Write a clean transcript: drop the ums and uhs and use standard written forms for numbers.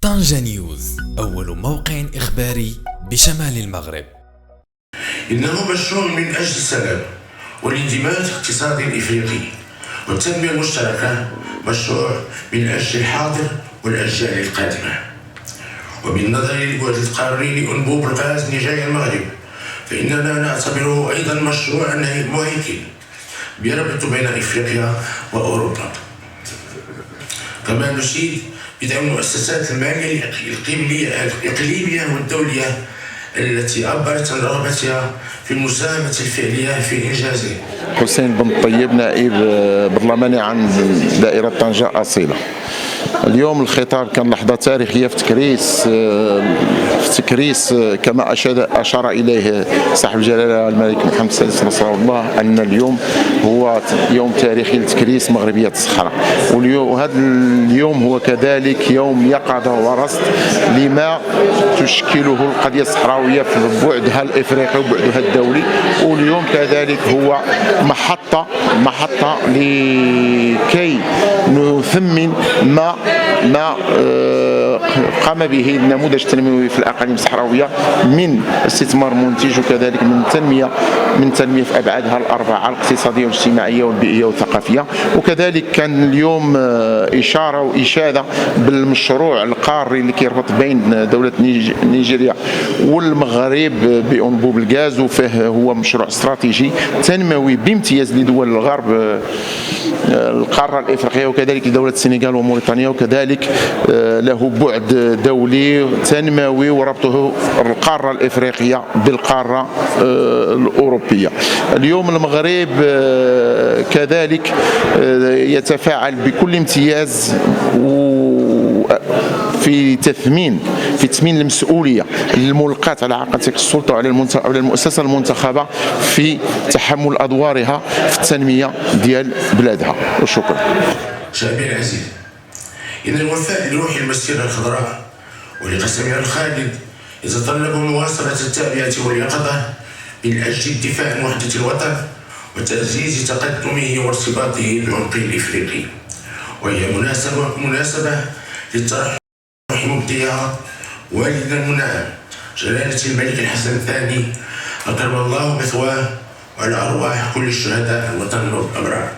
طنجة نيوز، أول موقع إخباري بشمال المغرب. إنه مشروع من أجل السلام والاندماج الاقتصادي الإفريقي والتنمية المشتركة، مشروع من أجل الحاضر والأجيال القادمة. وبالنظر للبعد القاري لأنبوب الغاز نيجيريا المغرب، فإننا نعتبره أيضا مشروعا مهيكل بيربط بين إفريقيا وأوروبا. كما نشيد بدعم المؤسسات المالية الإقليمية والدولية التي عبرت عن رغبتها في المساهمة الفعلية في إنجازه. حسين بن طيب، نائب برلماني عن دائرة طنجة أصيلة. اليوم الخطاب كان لحظة تاريخية في تكريس كما أشار إليه صاحب الجلالة الملك محمد السادس نصره الله، أن اليوم هو يوم تاريخي لتكريس مغربية الصحراء، وهذا اليوم هو كذلك يوم يقظة ورصد لما تشكله القضية الصحراوية في بعدها الإفريقي وبعدها الدولي. واليوم كذلك هو محطة لكي نثمن ما قام به النموذج التنموي في الأقاليم الصحراوية من استثمار منتج، وكذلك من تنمية في أبعادها الأربعة: الاقتصادية والاجتماعية والبيئية والثقافية. وكذلك كان اليوم إشارة وإشادة بالمشروع القاري اللي كيربط بين دولة نيجيريا والمغرب بأنبوب الغاز، وفيه هو مشروع استراتيجي تنموي بامتياز لدول الغرب القارة الإفريقية، وكذلك لدولة السنغال وموريتانيا، وكذلك له بعد دولي تنموي وربطه القارة الإفريقية بالقارة الأوروبية. اليوم المغرب كذلك يتفاعل بكل امتياز في تثمين المسؤولية الملقاة على عاتق السلطة وعلى المؤسسة المنتخبة في تحمل أدوارها في التنمية ديال بلادها. وشكرا. شعبي العزيز، إن الوفاء لروح المسيرة الخضراء ولقسمها الخالد يتطلب مواصلة التعبئة واليقظة من أجل الدفاع عن وحدة الوطن وتعزيز تقدمه وارتباطه بالعمق الإفريقي، وهي مناسبة للترحم مبديها والدنا المنعم جلالة الملك الحسن الثاني أكرم الله مثواه، وعلى أرواح كل الشهداء الوطن الأبرار.